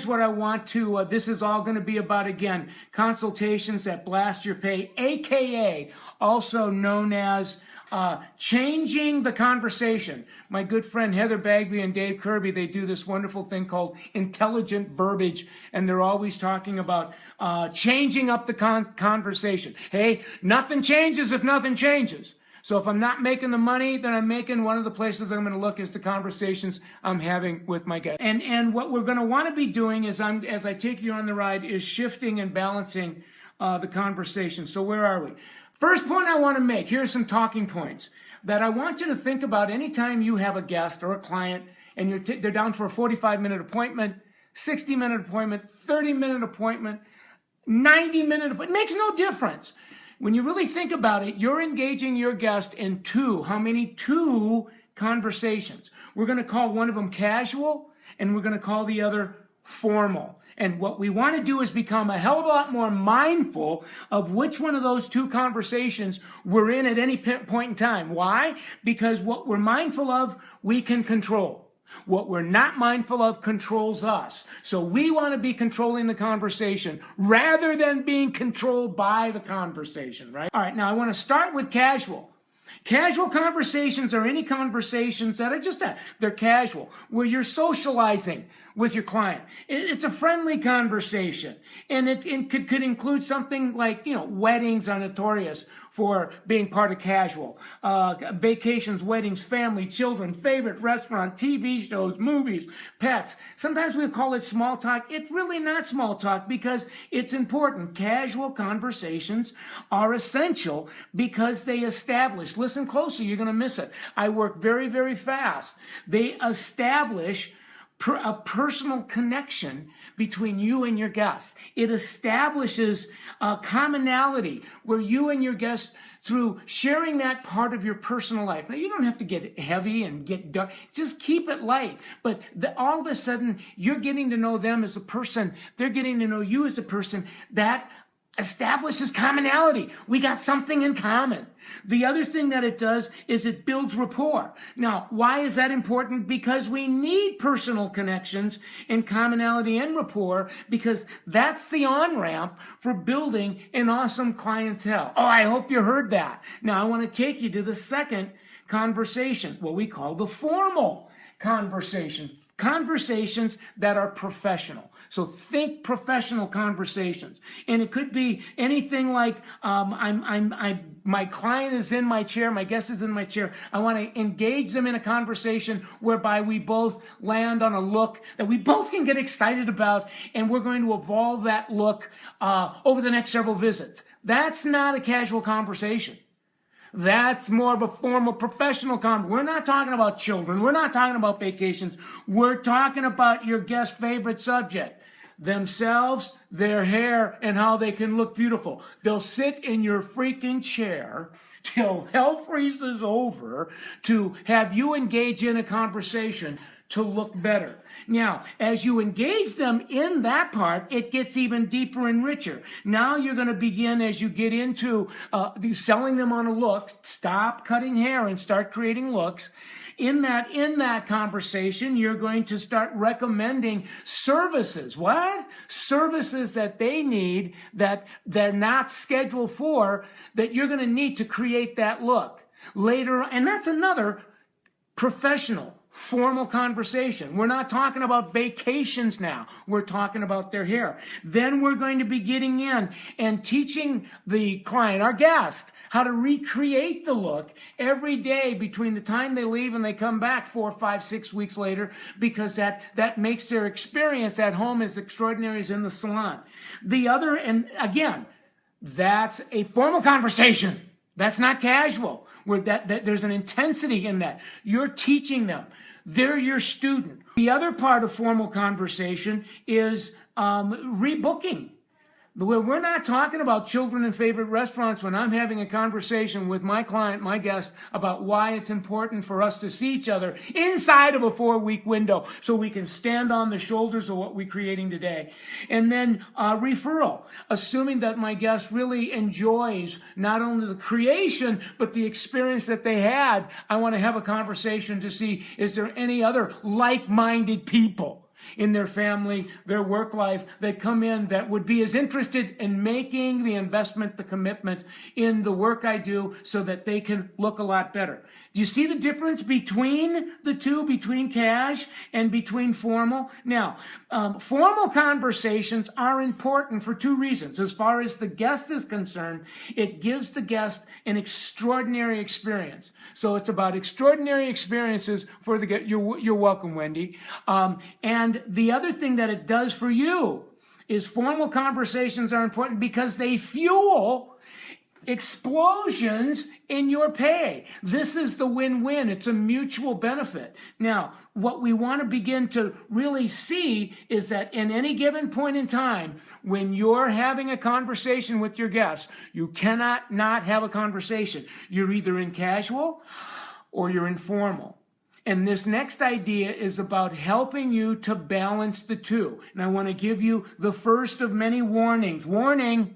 here's what I want to, this is all going to be about, again, consultations that blast your pay, AKA, also known as changing the conversation. My good friend Heather Bagby and Dave Kirby, they do this wonderful thing called intelligent verbiage, and they're always talking about changing up the conversation. Hey, nothing changes if nothing changes. So if I'm not making the money that I'm making, one of the places that I'm going to look is the conversations I'm having with my guests. And what we're going to want to be doing is, as I take you on the ride, is shifting and balancing the conversation. So where are we? First point I want to make, here's some talking points that I want you to think about anytime you have a guest or a client and they're down for a 45-minute appointment, 60-minute appointment, 30-minute appointment, 90-minute appointment. It makes no difference. When you really think about it, you're engaging your guest in two conversations. We're going to call one of them casual, and we're going to call the other formal. And what we want to do is become a hell of a lot more mindful of which one of those two conversations we're in at any point in time. Why? Because what we're mindful of, we can control. What we're not mindful of controls us. So we want to be controlling the conversation rather than being controlled by the conversation, right? All right, now I want to start with casual. Casual conversations are any conversations that are just that. They're casual, where you're socializing with your client. It's a friendly conversation. And it could include something like, weddings are notorious for being part of casual. Vacations, weddings, family, children, favorite restaurant, TV shows, movies, pets. Sometimes we call it small talk. It's really not small talk because it's important. Casual conversations are essential because they establish, listen closely, you're going to miss it. I work very, very fast. They establish a personal connection between you and your guest. It establishes a commonality where you and your guest, through sharing that part of your personal life. Now, you don't have to get heavy and get dark. Just keep it light. But all of a sudden, you're getting to know them as a person. They're getting to know you as a person. That establishes commonality. We got something in common. The other thing that it does is it builds rapport. Now, why is that important? Because we need personal connections and commonality and rapport, because that's the on-ramp for building an awesome clientele. Oh, I hope you heard that. Now, I want to take you to the second conversation, what we call the formal conversation. Conversations that are professional. So think professional conversations. And it could be anything like, my client is in my chair, my guest is in my chair. I want to engage them in a conversation whereby we both land on a look that we both can get excited about, and we're going to evolve that look over the next several visits. That's not a casual conversation. That's more of a formal professional conversation. We're not talking about children. We're not talking about vacations. We're talking about your guest's favorite subject, themselves, their hair, and how they can look beautiful. They'll sit in your freaking chair till hell freezes over to have you engage in a conversation to look better. Now, as you engage them in that part, it gets even deeper and richer. Now you're going to begin, as you get into selling them on a look, stop cutting hair and start creating looks. In that conversation, you're going to start recommending services. What? Services that they need that they're not scheduled for, that you're going to need to create that look later. And that's another professional, formal conversation. We're not talking about vacations now. We're talking about their hair. Then we're going to be getting in and teaching the client, our guest, how to recreate the look every day between the time they leave and they come back 4, 5, 6 weeks later, because that makes their experience at home as extraordinary as in the salon. The other, and again, that's a formal conversation. That's not casual. There's an intensity in that. You're teaching them. They're your student. The other part of formal conversation is rebooking. We're not talking about children and favorite restaurants when I'm having a conversation with my client, my guest, about why it's important for us to see each other inside of a 4-week window so we can stand on the shoulders of what we're creating today. And then referral, assuming that my guest really enjoys not only the creation, but the experience that they had. I want to have a conversation to see, is there any other like-minded people? in their family, their work life, that come in that would be as interested in making the investment, the commitment in the work I do so that they can look a lot better. Do you see the difference between the two, between cash and between formal? Now, formal conversations are important for two reasons. As far as the guest is concerned, it gives the guest an extraordinary experience. So it's about extraordinary experiences for the guest. You're welcome, Wendy. And the other thing that it does for you is formal conversations are important because they fuel explosions in your pay. This is the win-win. It's a mutual benefit. Now, what we want to begin to really see is that in any given point in time, when you're having a conversation with your guests, you cannot not have a conversation. You're either in casual or you're informal. And this next idea is about helping you to balance the two. And I want to give you the first of many warnings. Warning!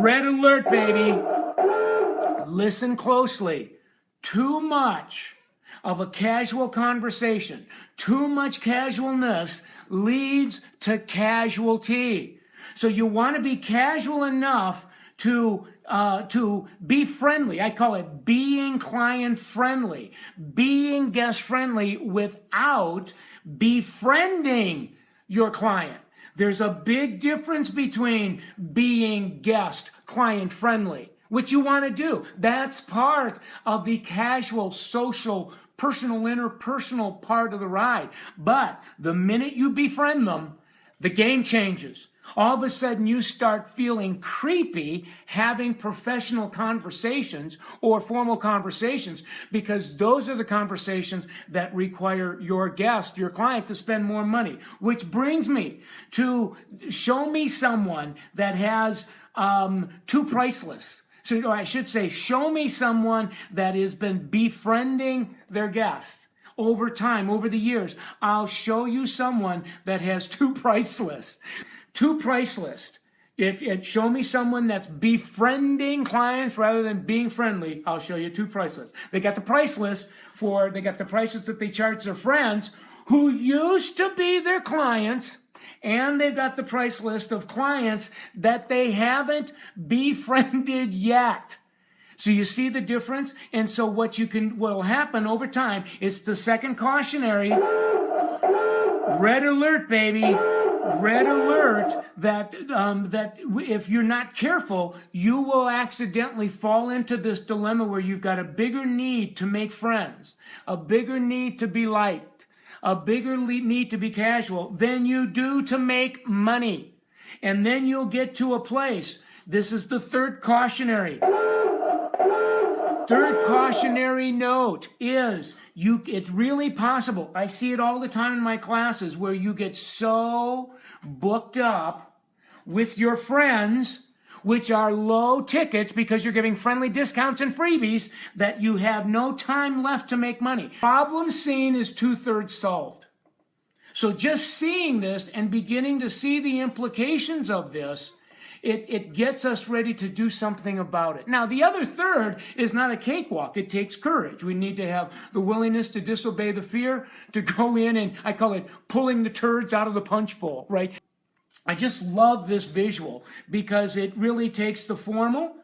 Red alert, baby. Listen closely. Too much of a casual conversation, too much casualness leads to casualty. So you want to be casual enough to be friendly. I call it being client friendly, being guest friendly without befriending your client. There's a big difference between being guest client friendly, which you want to do. That's part of the casual, social, personal, interpersonal part of the ride. But the minute you befriend them, the game changes. All of a sudden, you start feeling creepy having professional conversations or formal conversations because those are the conversations that require your guest, your client, to spend more money. Which brings me to show me someone that has two price lists. So, or I should say, show me someone that has been befriending their guests. Over time, over the years, I'll show you someone that has two price lists. Two price lists. If show me someone that's befriending clients rather than being friendly, I'll show you two price lists. They got the price list they got the prices that they charge their friends who used to be their clients, and they've got the price list of clients that they haven't befriended yet. So you see the difference? And so what will happen over time is the second cautionary, red alert, baby. Red alert that if you're not careful, you will accidentally fall into this dilemma where you've got a bigger need to make friends, a bigger need to be liked, a bigger need to be casual than you do to make money. And then you'll get to a place. This is the third cautionary. Third cautionary note is it's really possible. I see it all the time in my classes where you get so booked up with your friends, which are low tickets because you're giving friendly discounts and freebies, that you have no time left to make money. Problem seen is 2/3 solved. So just seeing this and beginning to see the implications of this, it gets us ready to do something about it. Now, the other third is not a cakewalk. It takes courage. We need to have the willingness to disobey the fear, to go in and, I call it pulling the turds out of the punch bowl, right? I just love this visual because it really takes the formal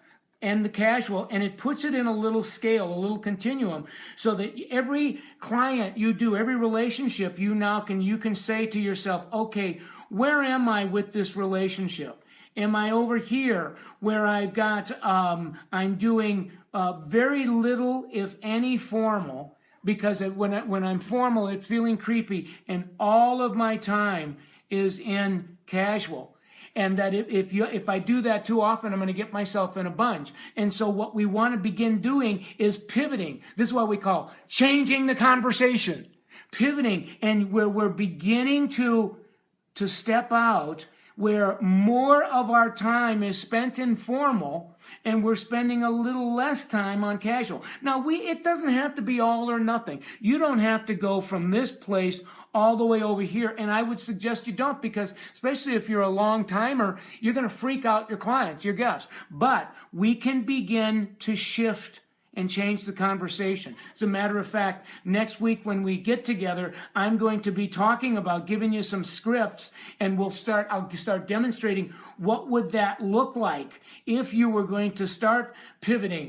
and the casual and it puts it in a little scale, a little continuum, so that every client you do, every relationship you can say to yourself, okay, where am I with this relationship? Am I over here where I've got, I'm doing very little, if any, formal, because when I'm formal, it's feeling creepy, and all of my time is in casual. And that if I do that too often, I'm going to get myself in a bunch. And so what we want to begin doing is pivoting. This is what we call changing the conversation. Pivoting, and where we're beginning to step out, where more of our time is spent in formal and we're spending a little less time on casual. Now, it doesn't have to be all or nothing. You don't have to go from this place all the way over here, and I would suggest you don't, because especially if you're a long timer, you're going to freak out your clients, your guests. But we can begin to shift and change the conversation. As a matter of fact, next week when we get together, I'm going to be talking about giving you some scripts, and I'll start demonstrating what would that look like if you were going to start pivoting